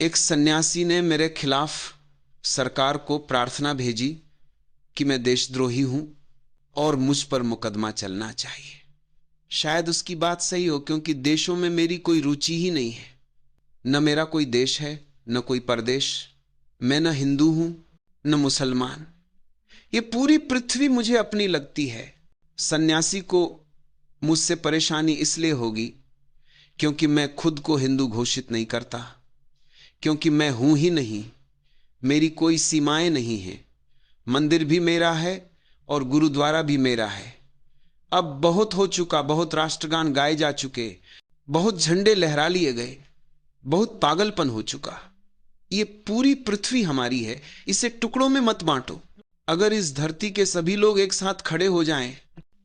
एक सन्यासी ने मेरे खिलाफ सरकार को प्रार्थना भेजी कि मैं देशद्रोही हूं और मुझ पर मुकदमा चलना चाहिए। शायद उसकी बात सही हो, क्योंकि देशों में मेरी कोई रुचि ही नहीं है। न मेरा कोई देश है, न कोई परदेश। मैं न हिंदू हूं न मुसलमान। ये पूरी पृथ्वी मुझे अपनी लगती है। सन्यासी को मुझसे परेशानी इसलिए होगी क्योंकि मैं खुद को हिंदू घोषित नहीं करता, क्योंकि मैं हूं ही नहीं। मेरी कोई सीमाएं नहीं हैं। मंदिर भी मेरा है और गुरुद्वारा भी मेरा है। अब बहुत हो चुका, बहुत राष्ट्रगान गाए जा चुके, बहुत झंडे लहरा लिए गए, बहुत पागलपन हो चुका। ये पूरी पृथ्वी हमारी है, इसे टुकड़ों में मत बांटो। अगर इस धरती के सभी लोग एक साथ खड़े हो जाएं,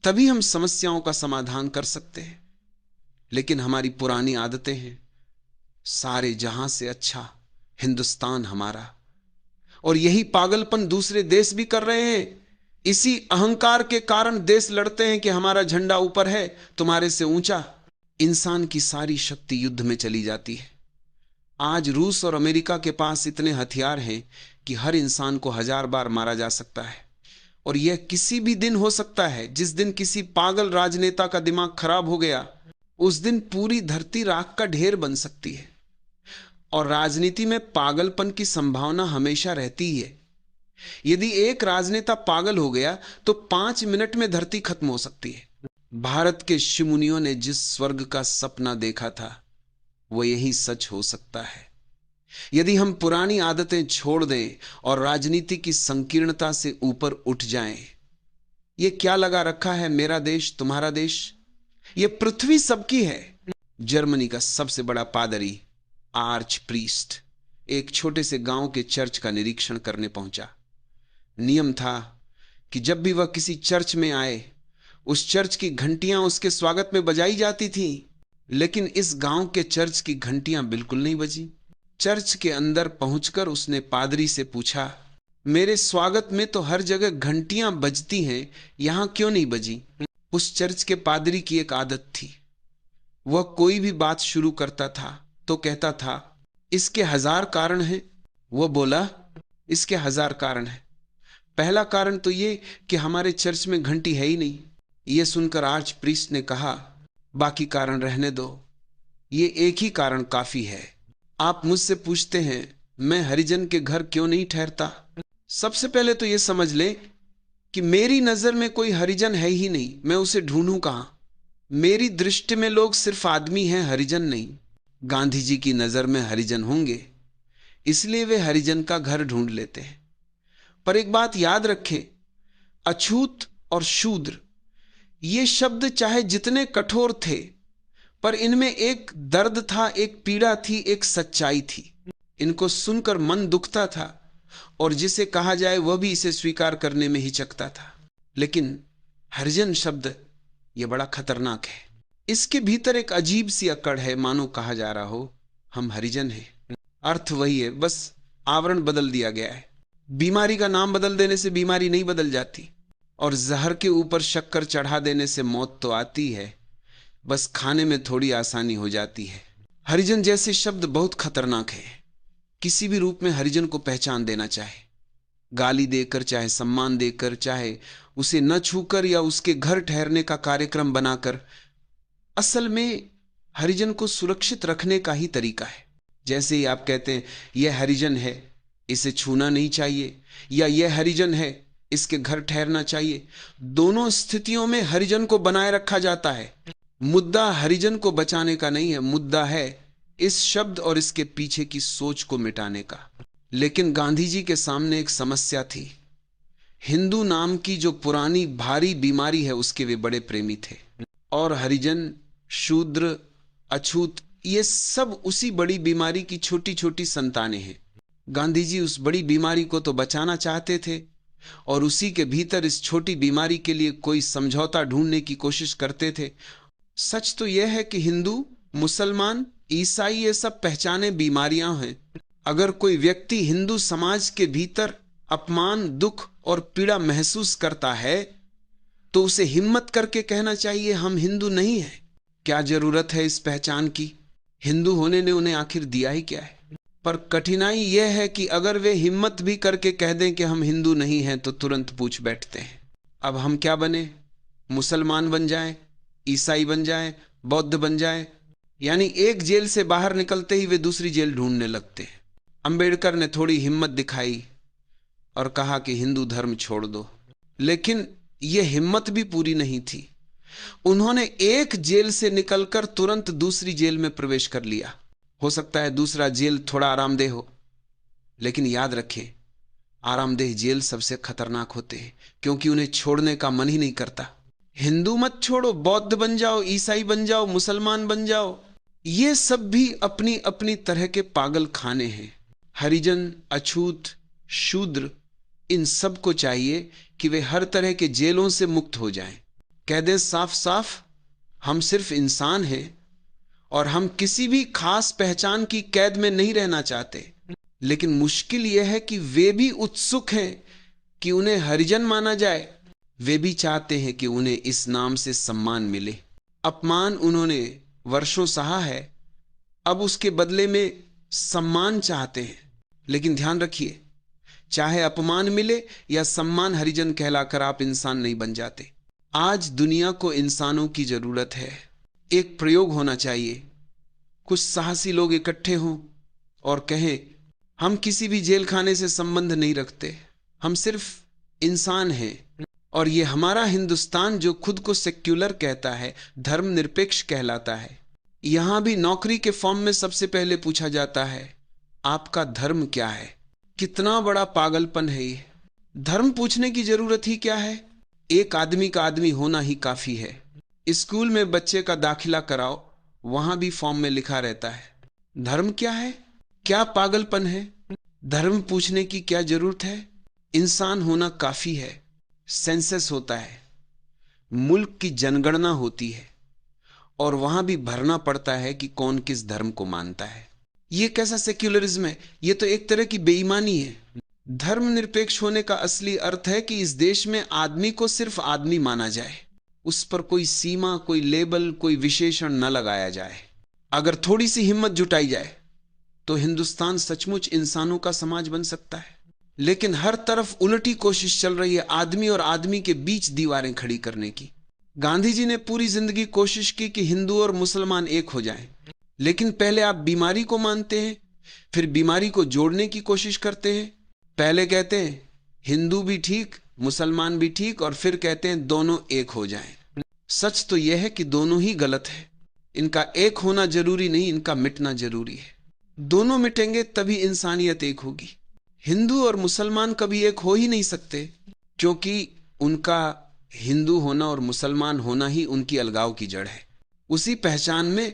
तभी हम समस्याओं का समाधान कर सकते हैं। लेकिन हमारी पुरानी आदतें हैं, सारे जहां से अच्छा हिंदुस्तान हमारा। और यही पागलपन दूसरे देश भी कर रहे हैं। इसी अहंकार के कारण देश लड़ते हैं कि हमारा झंडा ऊपर है, तुम्हारे से ऊंचा। इंसान की सारी शक्ति युद्ध में चली जाती है। आज रूस और अमेरिका के पास इतने हथियार हैं कि हर इंसान को 1000 बार मारा जा सकता है। और यह किसी भी दिन हो सकता है। जिस दिन किसी पागल राजनेता का दिमाग खराब हो गया, उस दिन पूरी धरती राख का ढेर बन सकती है। और राजनीति में पागलपन की संभावना हमेशा रहती ही है। यदि एक राजनेता पागल हो गया तो 5 मिनट में धरती खत्म हो सकती है। भारत के ऋषि मुनियों ने जिस स्वर्ग का सपना देखा था, वो यही सच हो सकता है। यदि हम पुरानी आदतें छोड़ दें और राजनीति की संकीर्णता से ऊपर उठ जाएं। ये क्या लगा रखा है, मेरा देश तुम्हारा देश? ये पृथ्वी सबकी है। जर्मनी का सबसे बड़ा पादरी आर्च प्रीस्ट एक छोटे से गांव के चर्च का निरीक्षण करने पहुंचा। नियम था कि जब भी वह किसी चर्च में आए, उस चर्च की घंटियां उसके स्वागत में बजाई जाती थी। लेकिन इस गांव के चर्च की घंटियां बिल्कुल नहीं बजी। चर्च के अंदर पहुंचकर उसने पादरी से पूछा, मेरे स्वागत में तो हर जगह घंटियां बजती हैं, यहां क्यों नहीं बजी? उस चर्च के पादरी की एक आदत थी। वह कोई भी बात शुरू करता था तो कहता था, इसके 1000 कारण हैं। वह बोला, इसके 1000 कारण हैं। पहला कारण तो ये कि हमारे चर्च में घंटी है ही नहीं। यह सुनकर आर्च प्रीस्ट ने कहा, बाकी कारण रहने दो, ये एक ही कारण काफी है। आप मुझसे पूछते हैं मैं हरिजन के घर क्यों नहीं ठहरता। सबसे पहले तो यह समझ ले कि मेरी नजर में कोई हरिजन है ही नहीं। मैं उसे ढूंढूं कहां? मेरी दृष्टि में लोग सिर्फ आदमी हैं, हरिजन नहीं। गांधी जी की नजर में हरिजन होंगे, इसलिए वे हरिजन का घर ढूंढ लेते हैं। पर एक बात याद रखें, अछूत और शूद्र ये शब्द चाहे जितने कठोर थे, पर इनमें एक दर्द था, एक पीड़ा थी, एक सच्चाई थी। इनको सुनकर मन दुखता था और जिसे कहा जाए वह भी इसे स्वीकार करने में हिचकता था। लेकिन हरिजन शब्द यह बड़ा खतरनाक है। इसके भीतर एक अजीब सी अकड़ है, मानो कहा जा रहा हो हम हरिजन हैं। अर्थ वही है, बस आवरण बदल दिया गया है। बीमारी का नाम बदल देने से बीमारी नहीं बदल जाती, और जहर के ऊपर शक्कर चढ़ा देने से मौत तो आती है, बस खाने में थोड़ी आसानी हो जाती है। हरिजन जैसे शब्द बहुत खतरनाक है। किसी भी रूप में हरिजन को पहचान देना, चाहे गाली देकर, चाहे सम्मान देकर, चाहे उसे न छूकर या उसके घर ठहरने का कार्यक्रम बनाकर, असल में हरिजन को सुरक्षित रखने का ही तरीका है। जैसे ही आप कहते हैं यह हरिजन है, इसे छूना नहीं चाहिए, या यह हरिजन है, इसके घर ठहरना चाहिए, दोनों स्थितियों में हरिजन को बनाए रखा जाता है। मुद्दा हरिजन को बचाने का नहीं है, मुद्दा है इस शब्द और इसके पीछे की सोच को मिटाने का। लेकिन गांधी जी के सामने एक समस्या थी। हिंदू नाम की जो पुरानी भारी बीमारी है, उसके वे बड़े प्रेमी थे। और हरिजन, शूद्र, अछूत, ये सब उसी बड़ी बीमारी की छोटी छोटी संतानें हैं। गांधी जी उस बड़ी बीमारी को तो बचाना चाहते थे, और उसी के भीतर इस छोटी बीमारी के लिए कोई समझौता ढूंढने की कोशिश करते थे। सच तो यह है कि हिंदू, मुसलमान, ईसाई ये सब पहचाने बीमारियां हैं। अगर कोई व्यक्ति हिंदू समाज के भीतर अपमान, दुख और पीड़ा महसूस करता है, तो उसे हिम्मत करके कहना चाहिए हम हिंदू नहीं हैं। क्या जरूरत है इस पहचान की? हिंदू होने ने उन्हें आखिर दिया ही क्या है? पर कठिनाई यह है कि अगर वे हिम्मत भी करके कह दें कि हम हिंदू नहीं हैं तो तुरंत पूछ बैठते हैं, अब हम क्या बने? मुसलमान बन जाएं, ईसाई बन जाएं, बौद्ध बन जाएं। यानी एक जेल से बाहर निकलते ही वे दूसरी जेल ढूंढने लगते हैं। अंबेडकर ने थोड़ी हिम्मत दिखाई और कहा कि हिंदू धर्म छोड़ दो, लेकिन यह हिम्मत भी पूरी नहीं थी। उन्होंने एक जेल से निकलकर तुरंत दूसरी जेल में प्रवेश कर लिया। हो सकता है दूसरा जेल थोड़ा आरामदेह हो, लेकिन याद रखें, आरामदेह जेल सबसे खतरनाक होते हैं, क्योंकि उन्हें छोड़ने का मन ही नहीं करता। हिंदू मत छोड़ो, बौद्ध बन जाओ, ईसाई बन जाओ, मुसलमान बन जाओ, ये सब भी अपनी अपनी तरह के पागल खाने हैं। हरिजन, अछूत, शूद्र, इन सब को चाहिए कि वे हर तरह के जेलों से मुक्त हो जाएं। कह दें साफ साफ, हम सिर्फ इंसान हैं और हम किसी भी खास पहचान की कैद में नहीं रहना चाहते। लेकिन मुश्किल यह है कि वे भी उत्सुक हैं कि उन्हें हरिजन माना जाए। वे भी चाहते हैं कि उन्हें इस नाम से सम्मान मिले। अपमान उन्होंने वर्षों सहा है, अब उसके बदले में सम्मान चाहते हैं। लेकिन ध्यान रखिए, चाहे अपमान मिले या सम्मान, हरिजन कहलाकर आप इंसान नहीं बन जाते। आज दुनिया को इंसानों की जरूरत है। एक प्रयोग होना चाहिए, कुछ साहसी लोग इकट्ठे हों और कहें, हम किसी भी जेल खाने से संबंध नहीं रखते, हम सिर्फ इंसान हैं। और ये हमारा हिंदुस्तान जो खुद को सेक्युलर कहता है, धर्मनिरपेक्ष कहलाता है, यहां भी नौकरी के फॉर्म में सबसे पहले पूछा जाता है, आपका धर्म क्या है? कितना बड़ा पागलपन है ये। धर्म पूछने की जरूरत ही क्या है? एक आदमी का आदमी होना ही काफी है। स्कूल में बच्चे का दाखिला कराओ, वहां भी फॉर्म में लिखा रहता है, धर्म क्या है? क्या पागलपन है? धर्म पूछने की क्या जरूरत है? इंसान होना काफी है। सेंसस होता है, मुल्क की जनगणना होती है, और वहां भी भरना पड़ता है कि कौन किस धर्म को मानता है। यह कैसा सेक्युलरिज्म है? यह तो एक तरह की बेईमानी है। धर्मनिरपेक्ष होने का असली अर्थ है कि इस देश में आदमी को सिर्फ आदमी माना जाए, उस पर कोई सीमा, कोई लेबल, कोई विशेषण न लगाया जाए। अगर थोड़ी सी हिम्मत जुटाई जाए तो हिंदुस्तान सचमुच इंसानों का समाज बन सकता है। लेकिन हर तरफ उलटी कोशिश चल रही है, आदमी और आदमी के बीच दीवारें खड़ी करने की। गांधी जी ने पूरी जिंदगी कोशिश की कि हिंदू और मुसलमान एक हो जाएं, लेकिन पहले आप बीमारी को मानते हैं, फिर बीमारी को जोड़ने की कोशिश करते हैं। पहले कहते हैं हिंदू भी ठीक, मुसलमान भी ठीक, और फिर कहते हैं दोनों एक हो जाएं। सच तो यह है कि दोनों ही गलत है। इनका एक होना जरूरी नहीं, इनका मिटना जरूरी है। दोनों मिटेंगे तभी इंसानियत एक होगी। हिंदू और मुसलमान कभी एक हो ही नहीं सकते, क्योंकि उनका हिंदू होना और मुसलमान होना ही उनकी अलगाव की जड़ है। उसी पहचान में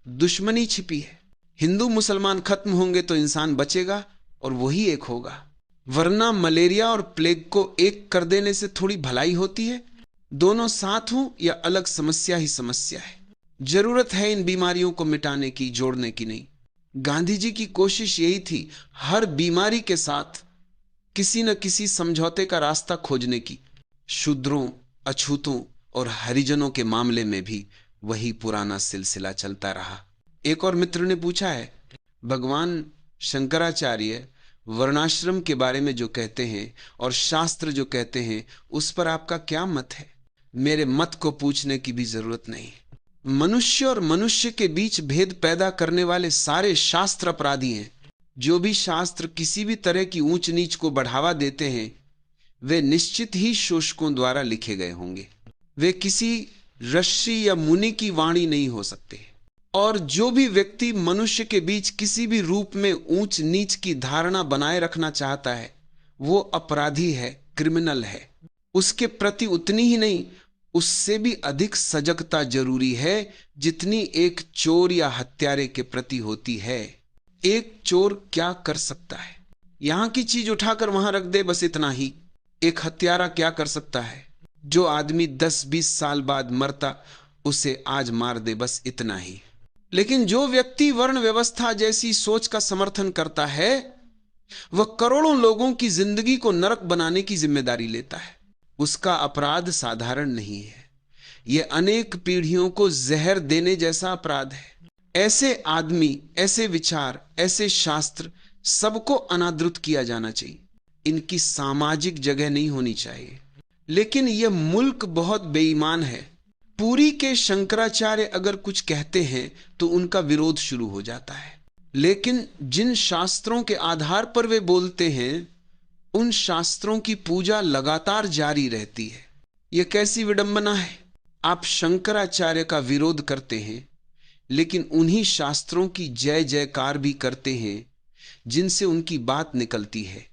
दुश्मनी छिपी है। हिंदू मुसलमान खत्म होंगे तो इंसान बचेगा और वही एक होगा, वरना मलेरिया और प्लेग को एक कर देने से थोड़ी भलाई होती है। दोनों साथ हों या अलग, समस्या ही समस्या है। जरूरत है इन बीमारियों को मिटाने की, जोड़ने की नहीं। गांधी जी की कोशिश यही थी, हर बीमारी के साथ किसी न किसी समझौते का रास्ता खोजने की। शूद्रों, अछूतों और हरिजनों के मामले में भी वही पुराना सिलसिला चलता रहा। एक और मित्र ने पूछा है, भगवान शंकराचार्य वर्णाश्रम के बारे में जो कहते हैं और शास्त्र जो कहते हैं, उस पर आपका क्या मत है? मेरे मत को पूछने की भी जरूरत नहीं। मनुष्य और मनुष्य के बीच भेद पैदा करने वाले सारे शास्त्र अपराधी हैं। जो भी शास्त्र किसी भी तरह की ऊंच नीच को बढ़ावा देते हैं, वे निश्चित ही शोषकों द्वारा लिखे गए होंगे। वे किसी ऋषि या मुनि की वाणी नहीं हो सकते। और जो भी व्यक्ति मनुष्य के बीच किसी भी रूप में ऊंच नीच की धारणा बनाए रखना चाहता है, वो अपराधी है, क्रिमिनल है। उसके प्रति उतनी ही नहीं, उससे भी अधिक सजगता जरूरी है जितनी एक चोर या हत्यारे के प्रति होती है। एक चोर क्या कर सकता है? यहां की चीज उठाकर वहां रख दे, बस इतना ही। एक हत्यारा क्या कर सकता है? जो आदमी 10-20 साल बाद मरता, उसे आज मार दे, बस इतना ही। लेकिन जो व्यक्ति वर्ण व्यवस्था जैसी सोच का समर्थन करता है, वह करोड़ों लोगों की जिंदगी को नरक बनाने की जिम्मेदारी लेता है। उसका अपराध साधारण नहीं है, यह अनेक पीढ़ियों को जहर देने जैसा अपराध है। ऐसे आदमी, ऐसे विचार, ऐसे शास्त्र सबको अनादृत किया जाना चाहिए। इनकी सामाजिक जगह नहीं होनी चाहिए। लेकिन यह मुल्क बहुत बेईमान है। पुरी के शंकराचार्य अगर कुछ कहते हैं तो उनका विरोध शुरू हो जाता है, लेकिन जिन शास्त्रों के आधार पर वे बोलते हैं उन शास्त्रों की पूजा लगातार जारी रहती है। यह कैसी विडंबना है। आप शंकराचार्य का विरोध करते हैं लेकिन उन्हीं शास्त्रों की जय जयकार भी करते हैं जिनसे उनकी बात निकलती है।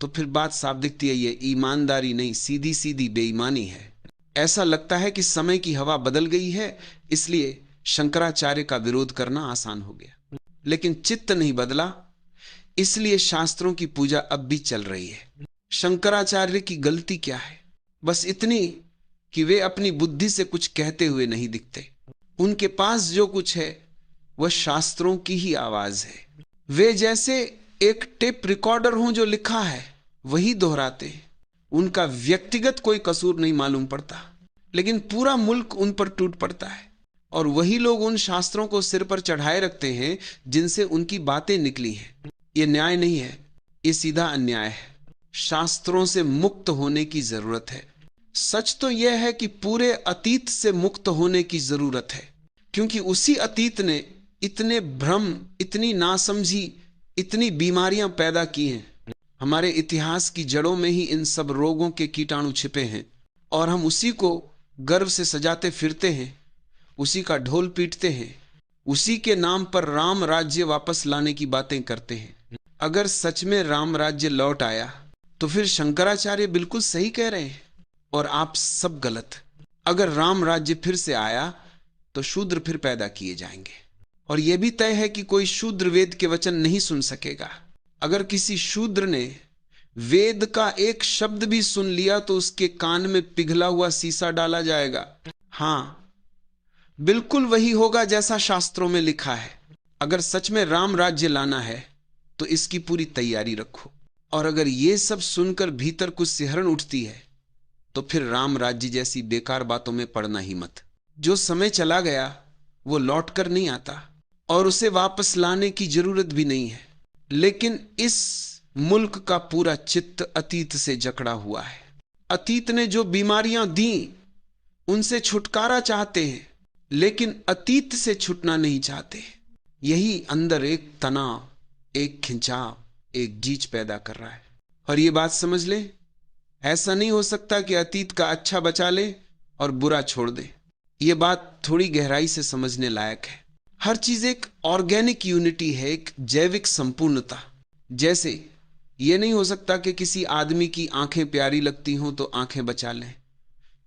तो फिर बात साफ दिखती है, ये ईमानदारी नहीं, सीधी सीधी बेईमानी है। ऐसा लगता है कि समय की हवा बदल गई है, इसलिए शंकराचार्य का विरोध करना आसान हो गया। लेकिन चित्त नहीं बदला, इसलिए शास्त्रों की पूजा अब भी चल रही है। शंकराचार्य की गलती क्या है? बस इतनी कि वे अपनी बुद्धि से कुछ कहते हुए नहीं दिखते। उनके पास जो कुछ है वह शास्त्रों की ही आवाज है। वे जैसे एक टेप रिकॉर्डर हों जो लिखा है वही दोहराते हैं। उनका व्यक्तिगत कोई कसूर नहीं मालूम पड़ता, लेकिन पूरा मुल्क उन पर टूट पड़ता है और वही लोग उन शास्त्रों को सिर पर चढ़ाए रखते हैं जिनसे उनकी बातें निकली हैं। यह न्याय नहीं है, यह सीधा अन्याय है। शास्त्रों से मुक्त होने की जरूरत है। सच तो यह है कि पूरे अतीत से मुक्त होने की जरूरत है, क्योंकि उसी अतीत ने इतने भ्रम, इतनी नासमझी, इतनी बीमारियां पैदा की हैं। हमारे इतिहास की जड़ों में ही इन सब रोगों के कीटाणु छिपे हैं और हम उसी को गर्व से सजाते फिरते हैं, उसी का ढोल पीटते हैं, उसी के नाम पर राम राज्य वापस लाने की बातें करते हैं। अगर सच में राम राज्य लौट आया तो फिर शंकराचार्य बिल्कुल सही कह रहे हैं और आप सब गलत। अगर राम राज्य फिर से आया तो शूद्र फिर पैदा किए जाएंगे और यह भी तय है कि कोई शूद्र वेद के वचन नहीं सुन सकेगा। अगर किसी शूद्र ने वेद का एक शब्द भी सुन लिया तो उसके कान में पिघला हुआ शीशा डाला जाएगा। हां, बिल्कुल वही होगा जैसा शास्त्रों में लिखा है। अगर सच में राम राज्य लाना है तो इसकी पूरी तैयारी रखो, और अगर यह सब सुनकर भीतर कुछ सिहरन उठती है तो फिर राम राज्य जैसी बेकार बातों में पड़ना ही मत। जो समय चला गया वो लौट कर नहीं आता और उसे वापस लाने की जरूरत भी नहीं है। लेकिन इस मुल्क का पूरा चित्त अतीत से जकड़ा हुआ है। अतीत ने जो बीमारियां दी उनसे छुटकारा चाहते हैं, लेकिन अतीत से छूटना नहीं चाहते। यही अंदर एक तनाव, एक खिंचाव, एक जीच पैदा कर रहा है। और ये बात समझ ले, ऐसा नहीं हो सकता कि अतीत का अच्छा बचा ले और बुरा छोड़ दे। ये बात थोड़ी गहराई से समझने लायक है। हर चीज एक ऑर्गेनिक यूनिटी है, एक जैविक संपूर्णता। जैसे ये नहीं हो सकता कि किसी आदमी की आंखें प्यारी लगती हों तो आंखें बचा लें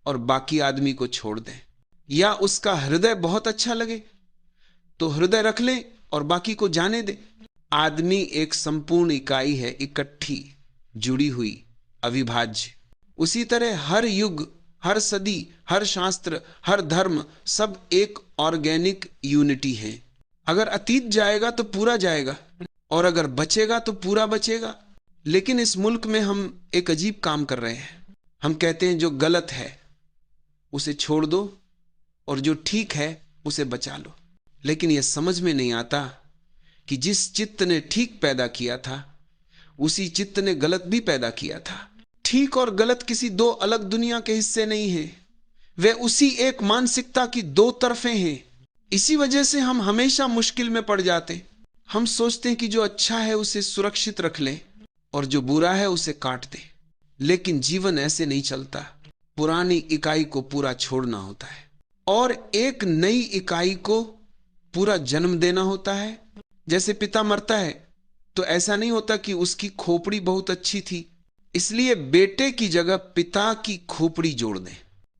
और बाकी आदमी को छोड़ दें, या उसका हृदय बहुत अच्छा लगे तो हृदय रख लें और बाकी को जाने दें। आदमी एक संपूर्ण इकाई है, इकट्ठी, जुड़ी हुई, अविभाज्य। उसी तरह हर युग, हर सदी, हर शास्त्र, हर धर्म सब एक ऑर्गेनिक यूनिटी है। अगर अतीत जाएगा तो पूरा जाएगा और अगर बचेगा तो पूरा बचेगा। लेकिन इस मुल्क में हम एक अजीब काम कर रहे हैं। हम कहते हैं जो गलत है उसे छोड़ दो और जो ठीक है उसे बचा लो। लेकिन यह समझ में नहीं आता कि जिस चित्त ने ठीक पैदा किया था उसी चित्त ने गलत भी पैदा किया था। ठीक और गलत किसी दो अलग दुनिया के हिस्से नहीं हैं, वे उसी एक मानसिकता की दो तरफें हैं। इसी वजह से हम हमेशा मुश्किल में पड़ जाते। हम सोचते हैं कि जो अच्छा है उसे सुरक्षित रख लें और जो बुरा है उसे काट दें। लेकिन जीवन ऐसे नहीं चलता। पुरानी इकाई को पूरा छोड़ना होता है और एक नई इकाई को पूरा जन्म देना होता है। जैसे पिता मरता है तो ऐसा नहीं होता कि उसकी खोपड़ी बहुत अच्छी थी इसलिए बेटे की जगह पिता की खोपड़ी जोड़ दें।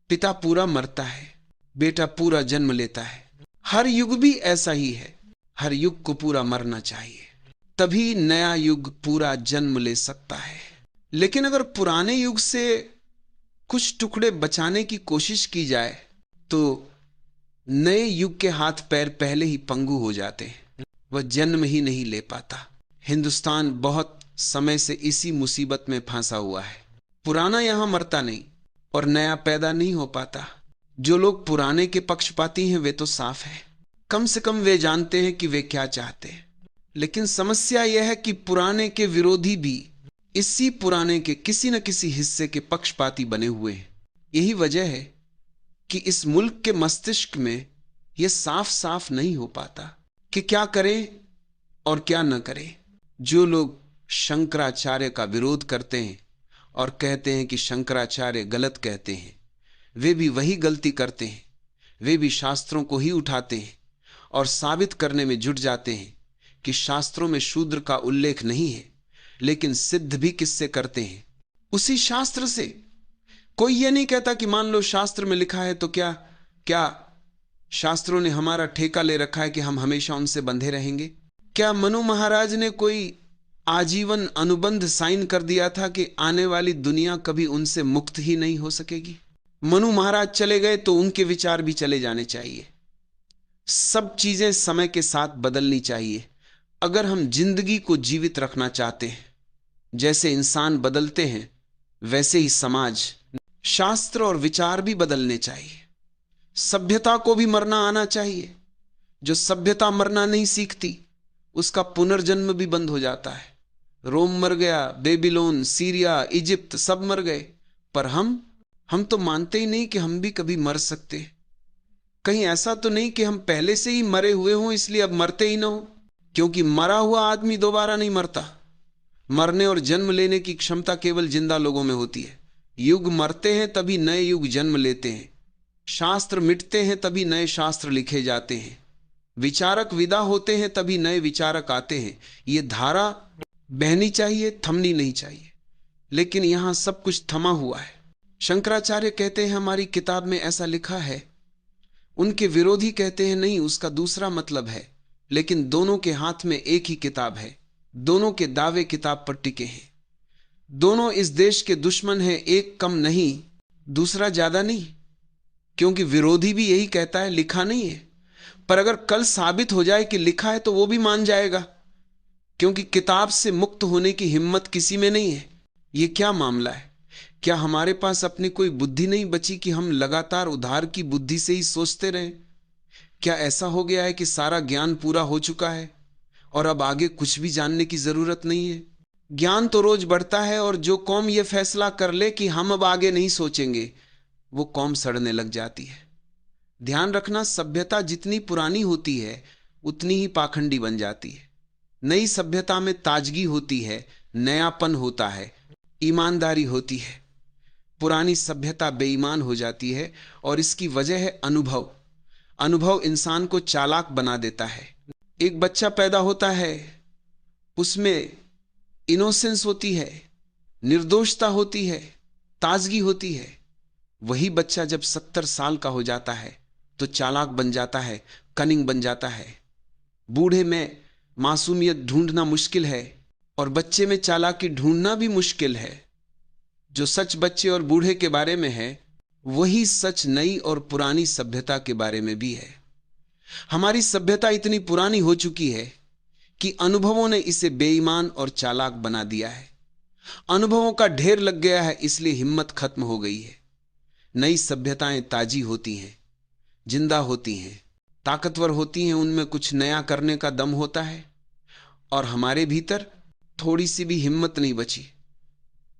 पिता पूरा मरता है, बेटा पूरा जन्म लेता है। हर युग भी ऐसा ही है। हर युग को पूरा मरना चाहिए, तभी नया युग पूरा जन्म ले सकता है। लेकिन अगर पुराने युग से कुछ टुकड़े बचाने की कोशिश की जाए तो नए युग के हाथ पैर पहले ही पंगु हो जाते हैं, वह जन्म ही नहीं ले पाता। हिंदुस्तान बहुत समय से इसी मुसीबत में फंसा हुआ है। पुराना यहां मरता नहीं और नया पैदा नहीं हो पाता। जो लोग पुराने के पक्षपाती हैं वे तो साफ है, कम से कम वे जानते हैं कि वे क्या चाहते हैं। लेकिन समस्या यह है कि पुराने के विरोधी भी इसी पुराने के किसी न किसी हिस्से के पक्षपाती बने हुए हैं। यही वजह है कि इस मुल्क के मस्तिष्क में यह साफ साफ नहीं हो पाता कि क्या करें और क्या न करें। जो लोग शंकराचार्य का विरोध करते हैं और कहते हैं कि शंकराचार्य गलत कहते हैं, वे भी वही गलती करते हैं। वे भी शास्त्रों को ही उठाते हैं और साबित करने में जुट जाते हैं कि शास्त्रों में शूद्र का उल्लेख नहीं है, लेकिन सिद्ध भी किससे करते हैं? उसी शास्त्र से। कोई यह नहीं कहता कि मान लो शास्त्र में लिखा है तो क्या क्या शास्त्रों ने हमारा ठेका ले रखा है कि हम हमेशा उनसे बंधे रहेंगे? क्या मनु महाराज ने कोई आजीवन अनुबंध साइन कर दिया था कि आने वाली दुनिया कभी उनसे मुक्त ही नहीं हो सकेगी? मनु महाराज चले गए तो उनके विचार भी चले जाने चाहिए। सब चीजें समय के साथ बदलनी चाहिए। अगर हम जिंदगी को जीवित रखना चाहते हैं, जैसे इंसान बदलते हैं वैसे ही समाज, शास्त्र और विचार भी बदलने चाहिए। सभ्यता को भी मरना आना चाहिए। जो सभ्यता मरना नहीं सीखती उसका पुनर्जन्म भी बंद हो जाता है। रोम मर गया, बेबीलोन, सीरिया, इजिप्ट सब मर गए, पर हम तो मानते ही नहीं कि हम भी कभी मर सकते। कहीं ऐसा तो नहीं कि हम पहले से ही मरे हुए हों इसलिए अब मरते ही ना हो? क्योंकि मरा हुआ आदमी दोबारा नहीं मरता। मरने और जन्म लेने की क्षमता केवल जिंदा लोगों में होती है। युग मरते हैं तभी नए युग जन्म लेते हैं। शास्त्र मिटते हैं तभी नए शास्त्र लिखे जाते हैं। विचारक विदा होते हैं तभी नए विचारक आते हैं। ये धारा बहनी चाहिए, थमनी नहीं चाहिए। लेकिन यहां सब कुछ थमा हुआ है। शंकराचार्य कहते हैं हमारी किताब में ऐसा लिखा है। उनके विरोधी कहते हैं नहीं, उसका दूसरा मतलब है। लेकिन दोनों के हाथ में एक ही किताब है। दोनों के दावे किताब पर टिके हैं। दोनों इस देश के दुश्मन हैं, एक कम नहीं, दूसरा ज्यादा नहीं। क्योंकि विरोधी भी यही कहता है, लिखा नहीं है। पर अगर कल साबित हो जाए कि लिखा है तो वो भी मान जाएगा, क्योंकि किताब से मुक्त होने की हिम्मत किसी में नहीं है। ये क्या मामला है? क्या हमारे पास अपनी कोई बुद्धि नहीं बची कि हम लगातार उधार की बुद्धि से ही सोचते रहें? क्या ऐसा हो गया है कि सारा ज्ञान पूरा हो चुका है और अब आगे कुछ भी जानने की जरूरत नहीं है? ज्ञान तो रोज बढ़ता है, और जो कौम यह फैसला कर ले कि हम अब आगे नहीं सोचेंगे, वो कौम सड़ने लग जाती है। ध्यान रखना, सभ्यता जितनी पुरानी होती है उतनी ही पाखंडी बन जाती है। नई सभ्यता में ताजगी होती है, नयापन होता है, ईमानदारी होती है। पुरानी सभ्यता बेईमान हो जाती है, और इसकी वजह है अनुभव। अनुभव इंसान को चालाक बना देता है। एक बच्चा पैदा होता है, उसमें इनोसेंस होती है, निर्दोषता होती है, ताजगी होती है। वही बच्चा जब 70 साल का हो जाता है तो चालाक बन जाता है, कनिंग बन जाता है। बूढ़े में मासूमियत ढूंढना मुश्किल है, और बच्चे में चालाकी ढूंढना भी मुश्किल है। जो सच बच्चे और बूढ़े के बारे में है, वही सच नई और पुरानी सभ्यता के बारे में भी है। हमारी सभ्यता इतनी पुरानी हो चुकी है कि अनुभवों ने इसे बेईमान और चालाक बना दिया है। अनुभवों का ढेर लग गया है, इसलिए हिम्मत खत्म हो गई है। नई सभ्यताएं ताजी होती हैं, जिंदा होती हैं, ताकतवर होती हैं, उनमें कुछ नया करने का दम होता है। और हमारे भीतर थोड़ी सी भी हिम्मत नहीं बची।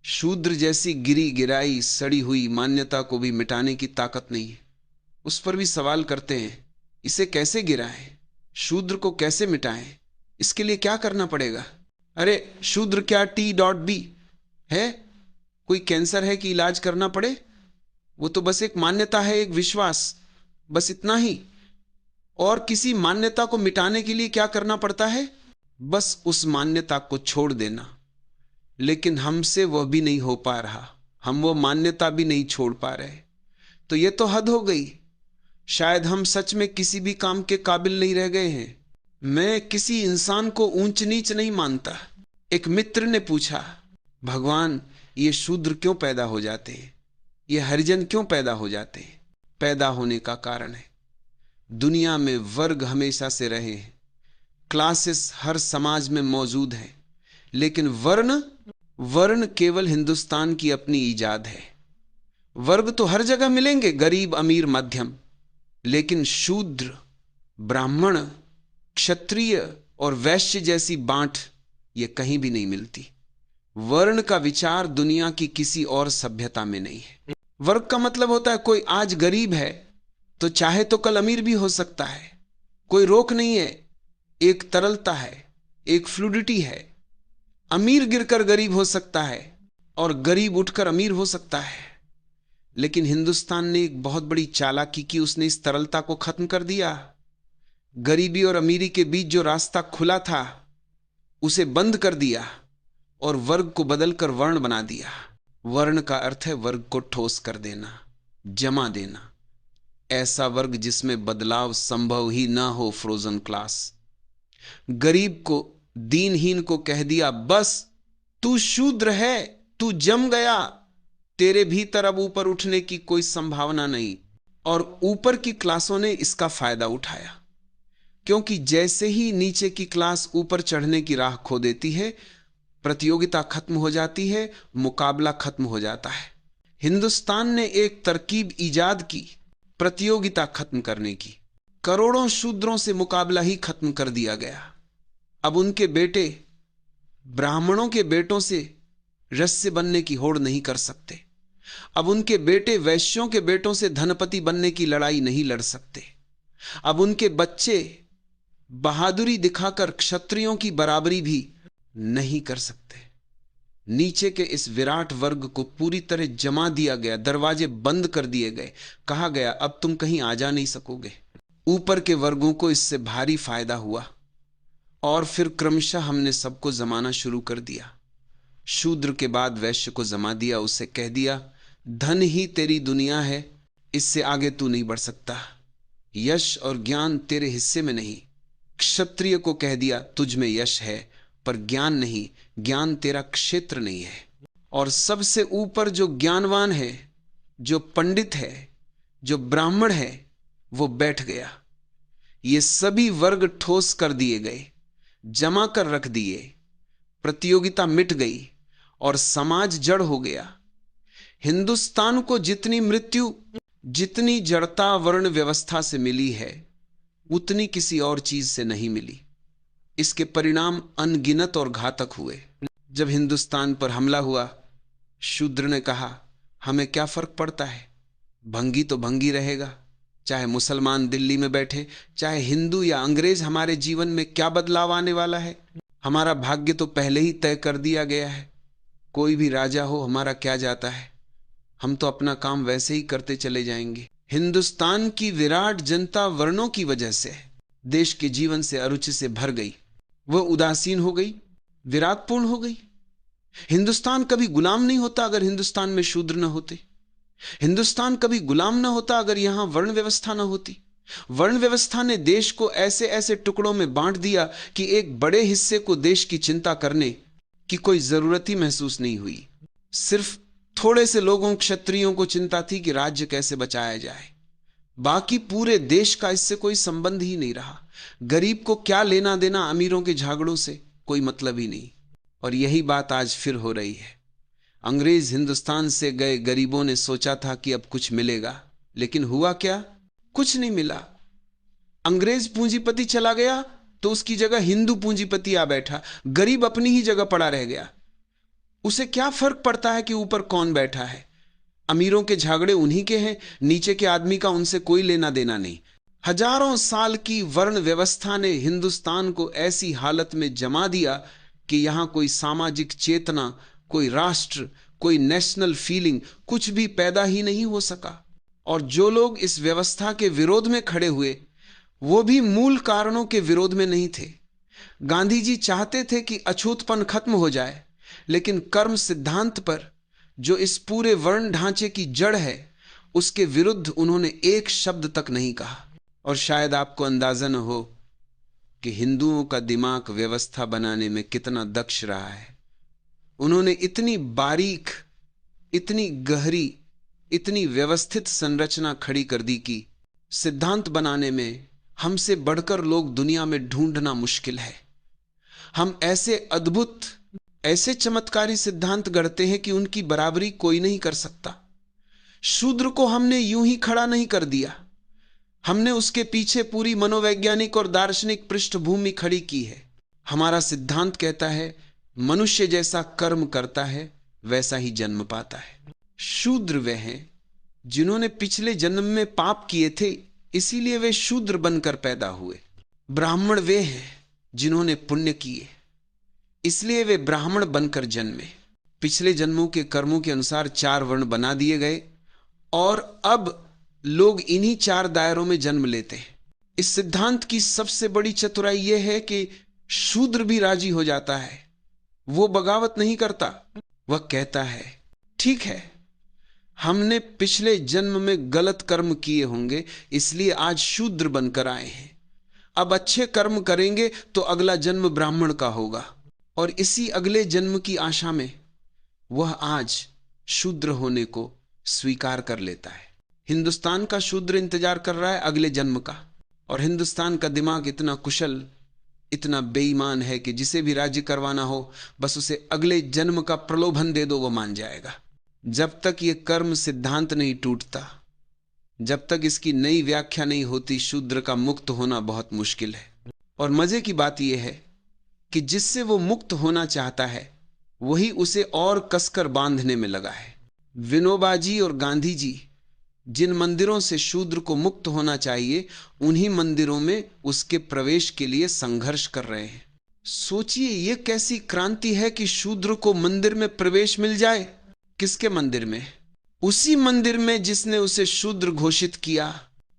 शूद्र जैसी गिरी गिराई सड़ी हुई मान्यता को भी मिटाने की ताकत नहीं है। उस पर भी सवाल करते हैं, इसे कैसे गिराएं, शूद्र को कैसे मिटाएं, इसके लिए क्या करना पड़ेगा? अरे शूद्र क्या T.B है? कोई कैंसर है कि इलाज करना पड़े? वो तो बस एक मान्यता है, एक विश्वास, बस इतना ही। और किसी मान्यता को मिटाने के लिए क्या करना पड़ता है? बस उस मान्यता को छोड़ देना। लेकिन हमसे वह भी नहीं हो पा रहा, हम वो मान्यता भी नहीं छोड़ पा रहे। तो ये तो हद हो गई। शायद हम सच में किसी भी काम के काबिल नहीं रह गए हैं। मैं किसी इंसान को ऊंच नीच नहीं मानता। एक मित्र ने पूछा, भगवान ये शूद्र क्यों पैदा हो जाते हैं, ये हरिजन क्यों पैदा हो जाते हैं? पैदा होने का कारण है, दुनिया में वर्ग हमेशा से रहे हैं, क्लासेस हर समाज में मौजूद हैं, लेकिन वर्ण केवल हिंदुस्तान की अपनी ईजाद है। वर्ग तो हर जगह मिलेंगे, गरीब, अमीर, मध्यम, लेकिन शूद्र ब्राह्मण, क्षत्रिय और वैश्य जैसी बांट ये कहीं भी नहीं मिलती। वर्ण का विचार दुनिया की किसी और सभ्यता में नहीं है। वर्ग का मतलब होता है कोई आज गरीब है तो चाहे तो कल अमीर भी हो सकता है, कोई रोक नहीं है, एक तरलता है, एक फ्लूडिटी है। अमीर गिरकर गरीब हो सकता है और गरीब उठकर अमीर हो सकता है। लेकिन हिंदुस्तान ने एक बहुत बड़ी चालाकी की, उसने इस तरलता को खत्म कर दिया। गरीबी और अमीरी के बीच जो रास्ता खुला था उसे बंद कर दिया और वर्ग को बदलकर वर्ण बना दिया। वर्ण का अर्थ है वर्ग को ठोस कर देना, जमा देना। ऐसा वर्ग जिसमें बदलाव संभव ही ना हो, फ्रोजन क्लास। गरीब को, दीनहीन को कह दिया बस तू शूद्र है, तू जम गया, तेरे भीतर अब ऊपर उठने की कोई संभावना नहीं। और ऊपर की क्लासों ने इसका फायदा उठाया, क्योंकि जैसे ही नीचे की क्लास ऊपर चढ़ने की राह खो देती है, प्रतियोगिता खत्म हो जाती है, मुकाबला खत्म हो जाता है। हिंदुस्तान ने एक तरकीब ईजाद की प्रतियोगिता खत्म करने की। करोड़ों शूद्रों से मुकाबला ही खत्म कर दिया गया। अब उनके बेटे ब्राह्मणों के बेटों से रस्य बनने की होड़ नहीं कर सकते। अब उनके बेटे वैश्यों के बेटों से धनपति बनने की लड़ाई नहीं लड़ सकते। अब उनके बच्चे बहादुरी दिखाकर क्षत्रियों की बराबरी भी नहीं कर सकते। नीचे के इस विराट वर्ग को पूरी तरह जमा दिया गया, दरवाजे बंद कर दिए गए। कहा गया अब तुम कहीं आ जा नहीं सकोगे। ऊपर के वर्गों को इससे भारी फायदा हुआ और फिर क्रमशः हमने सबको जमाना शुरू कर दिया। शूद्र के बाद वैश्य को जमा दिया, उसे कह दिया धन ही तेरी दुनिया है, इससे आगे तू नहीं बढ़ सकता, यश और ज्ञान तेरे हिस्से में नहीं। क्षत्रिय को कह दिया तुझ में यश है पर ज्ञान नहीं, ज्ञान तेरा क्षेत्र नहीं है। और सबसे ऊपर जो ज्ञानवान है, जो पंडित है, जो ब्राह्मण है, वो बैठ गया। ये सभी वर्ग ठोस कर दिए गए, जमा कर रख दिए, प्रतियोगिता मिट गई और समाज जड़ हो गया। हिंदुस्तान को जितनी मृत्यु, जितनी जड़ता वर्ण व्यवस्था से मिली है, उतनी किसी और चीज से नहीं मिली। इसके परिणाम अनगिनत और घातक हुए। जब हिंदुस्तान पर हमला हुआ, शूद्र ने कहा हमें क्या फर्क पड़ता है, भंगी तो भंगी रहेगा, चाहे मुसलमान दिल्ली में बैठे, चाहे हिंदू या अंग्रेज, हमारे जीवन में क्या बदलाव आने वाला है? हमारा भाग्य तो पहले ही तय कर दिया गया है। कोई भी राजा हो, हमारा क्या जाता है, हम तो अपना काम वैसे ही करते चले जाएंगे। हिंदुस्तान की विराट जनता वर्णों की वजह से देश के जीवन से अरुचि से भर गई, वह उदासीन हो गई, विराटपूर्ण हो गई। हिंदुस्तान कभी गुलाम नहीं होता अगर हिंदुस्तान में शूद्र न होते। हिंदुस्तान कभी गुलाम न होता अगर यहां वर्ण व्यवस्था न होती। वर्ण व्यवस्था ने देश को ऐसे ऐसे टुकड़ों में बांट दिया कि एक बड़े हिस्से को देश की चिंता करने की कोई जरूरत ही महसूस नहीं हुई। सिर्फ थोड़े से लोगों, क्षत्रियों को चिंता थी कि राज्य कैसे बचाया जाए। बाकी पूरे देश का इससे कोई संबंध ही नहीं रहा। गरीब को क्या लेना देना अमीरों के झगड़ों से, कोई मतलब ही नहीं। और यही बात आज फिर हो रही है। अंग्रेज हिंदुस्तान से गए गरीबों ने सोचा था कि अब कुछ मिलेगा, लेकिन हुआ क्या? कुछ नहीं मिला। अंग्रेज पूंजीपति चला गया तो उसकी जगह हिंदू पूंजीपति आ बैठा, गरीब अपनी ही जगह पड़ा रह गया। उसे क्या फर्क पड़ता है कि ऊपर कौन बैठा है? अमीरों के झगड़े उन्हीं के हैं, नीचे के आदमी का उनसे कोई लेना देना नहीं। हजारों साल की वर्ण व्यवस्था ने हिंदुस्तान को ऐसी हालत में जमा दिया कि यहां कोई सामाजिक चेतना, कोई राष्ट्र, कोई नेशनल फीलिंग, कुछ भी पैदा ही नहीं हो सका। और जो लोग इस व्यवस्था के विरोध में खड़े हुए, वो भी मूल कारणों के विरोध में नहीं थे। गांधी जी चाहते थे कि अछूतपन खत्म हो जाए, लेकिन कर्म सिद्धांत पर, जो इस पूरे वर्ण ढांचे की जड़ है, उसके विरुद्ध उन्होंने एक शब्द तक नहीं कहा। और शायद आपको अंदाजा न हो कि हिंदुओं का दिमाग व्यवस्था बनाने में कितना दक्ष रहा है। उन्होंने इतनी बारीक, इतनी गहरी, इतनी व्यवस्थित संरचना खड़ी कर दी कि सिद्धांत बनाने में हमसे बढ़कर लोग दुनिया में ढूंढना मुश्किल है। हम ऐसे अद्भुत, ऐसे चमत्कारी सिद्धांत गढ़ते हैं कि उनकी बराबरी कोई नहीं कर सकता। शूद्र को हमने यूं ही खड़ा नहीं कर दिया, हमने उसके पीछे पूरी मनोवैज्ञानिक और दार्शनिक पृष्ठभूमि खड़ी की है। हमारा सिद्धांत कहता है मनुष्य जैसा कर्म करता है वैसा ही जन्म पाता है। शूद्र वे हैं जिन्होंने पिछले जन्म में पाप किए थे, इसीलिए वे शूद्र बनकर पैदा हुए। ब्राह्मण वे हैं जिन्होंने पुण्य किए, इसलिए वे ब्राह्मण बनकर जन्मे। पिछले जन्मों के कर्मों के अनुसार 4 वर्ण बना दिए गए और अब लोग इन्हीं 4 दायरों में जन्म लेते हैं। इस सिद्धांत की सबसे बड़ी चतुराई यह है कि शूद्र भी राजी हो जाता है। वो बगावत नहीं करता, वह कहता है ठीक है, हमने पिछले जन्म में गलत कर्म किए होंगे इसलिए आज शूद्र बनकर आए हैं। अब अच्छे कर्म करेंगे तो अगला जन्म ब्राह्मण का होगा, और इसी अगले जन्म की आशा में वह आज शूद्र होने को स्वीकार कर लेता है। हिंदुस्तान का शूद्र इंतजार कर रहा है अगले जन्म का, और हिंदुस्तान का दिमाग इतना कुशल, इतना बेईमान है कि जिसे भी राजी करवाना हो बस उसे अगले जन्म का प्रलोभन दे दो, वह मान जाएगा। जब तक यह कर्म सिद्धांत नहीं टूटता, जब तक इसकी नई व्याख्या नहीं होती, शूद्र का मुक्त होना बहुत मुश्किल है। और मजे की बात यह है कि जिससे वो मुक्त होना चाहता है वही उसे और कसकर बांधने में लगा है। विनोबा जी और गांधी जी जिन मंदिरों से शूद्र को मुक्त होना चाहिए, उन्हीं मंदिरों में उसके प्रवेश के लिए संघर्ष कर रहे हैं। सोचिए यह कैसी क्रांति है कि शूद्र को मंदिर में प्रवेश मिल जाए। किसके मंदिर में? उसी मंदिर में जिसने उसे शूद्र घोषित किया,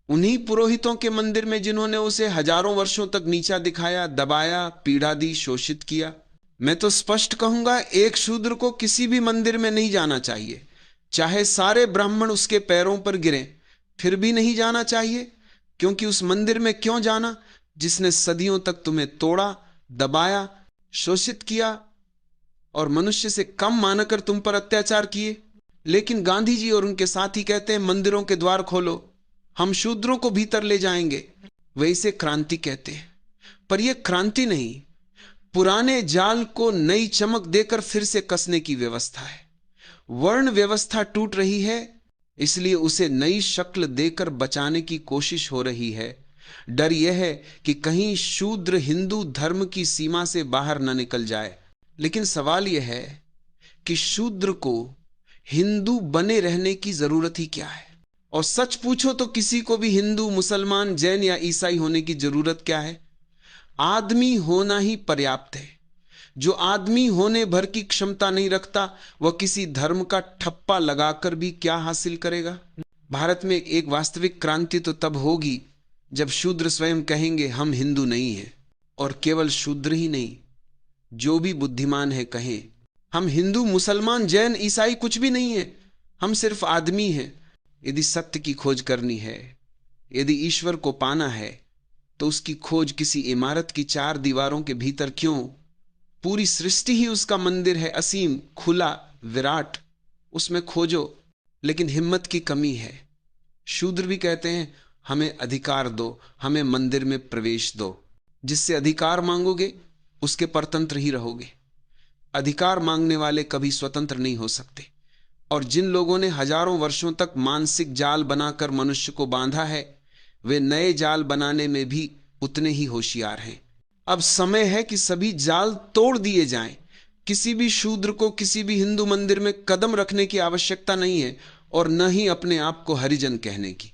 उन्हीं पुरोहितों के मंदिर में जिन्होंने उसे हजारों वर्षों तक नीचा दिखाया, दबाया, पीड़ा दी, शोषित किया। मैं तो स्पष्ट कहूंगा, एक शूद्र को किसी भी मंदिर में नहीं जाना चाहिए, चाहे सारे ब्राह्मण उसके पैरों पर गिरें, फिर भी नहीं जाना चाहिए। क्योंकि उस मंदिर में क्यों जाना जिसने सदियों तक तुम्हें तोड़ा, दबाया, शोषित किया और मनुष्य से कम मानकर तुम पर अत्याचार किए। लेकिन गांधी जी और उनके साथी कहते हैं मंदिरों के द्वार खोलो, हम शूद्रों को भीतर ले जाएंगे। वे इसे क्रांति कहते हैं, पर यह क्रांति नहीं, पुराने जाल को नई चमक देकर फिर से कसने की व्यवस्था है। वर्ण व्यवस्था टूट रही है, इसलिए उसे नई शक्ल देकर बचाने की कोशिश हो रही है। डर यह है कि कहीं शूद्र हिंदू धर्म की सीमा से बाहर न निकल जाए। लेकिन सवाल यह है कि शूद्र को हिंदू बने रहने की जरूरत ही क्या है? और सच पूछो तो किसी को भी हिंदू, मुसलमान, जैन या ईसाई होने की जरूरत क्या है? आदमी होना ही पर्याप्त है। जो आदमी होने भर की क्षमता नहीं रखता, वह किसी धर्म का ठप्पा लगाकर भी क्या हासिल करेगा? भारत में एक वास्तविक क्रांति तो तब होगी जब शूद्र स्वयं कहेंगे हम हिंदू नहीं हैं। और केवल शूद्र ही नहीं, जो भी बुद्धिमान है कहें हम हिंदू, मुसलमान, जैन, ईसाई कुछ भी नहीं है, हम सिर्फ आदमी हैं। यदि सत्य की खोज करनी है, यदि ईश्वर को पाना है, तो उसकी खोज किसी इमारत की 4 दीवारों के भीतर क्यों? पूरी सृष्टि ही उसका मंदिर है, असीम, खुला, विराट, उसमें खोजो। लेकिन हिम्मत की कमी है। शूद्र भी कहते हैं हमें अधिकार दो, हमें मंदिर में प्रवेश दो। जिससे अधिकार मांगोगे उसके परतंत्र ही रहोगे। अधिकार मांगने वाले कभी स्वतंत्र नहीं हो सकते। और जिन लोगों ने हजारों वर्षों तक मानसिक जाल बनाकर मनुष्य को बांधा है, वे नए जाल बनाने में भी उतने ही होशियार हैं। अब समय है कि सभी जाल तोड़ दिए जाएं। किसी भी शूद्र को किसी भी हिंदू मंदिर में कदम रखने की आवश्यकता नहीं है, और न ही अपने आप को हरिजन कहने की।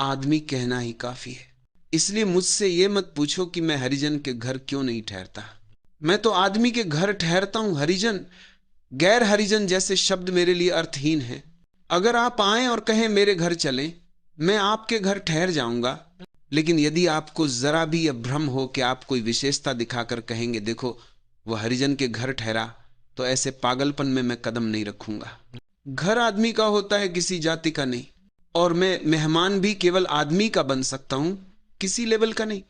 आदमी कहना ही काफी है। इसलिए मुझसे यह मत पूछो कि मैं हरिजन के घर क्यों नहीं ठहरता। मैं तो आदमी के घर ठहरता हूं। हरिजन, गैर हरिजन जैसे शब्द मेरे लिए अर्थहीन हैं। अगर आप आए और कहें मेरे घर चलें, मैं आपके घर ठहर जाऊंगा। लेकिन यदि आपको जरा भी यह भ्रम हो कि आप कोई विशेषता दिखाकर कहेंगे देखो वह हरिजन के घर ठहरा, तो ऐसे पागलपन में मैं कदम नहीं रखूंगा। घर आदमी का होता है, किसी जाति का नहीं। और मैं मेहमान भी केवल आदमी का बन सकता हूं, किसी लेवल का नहीं।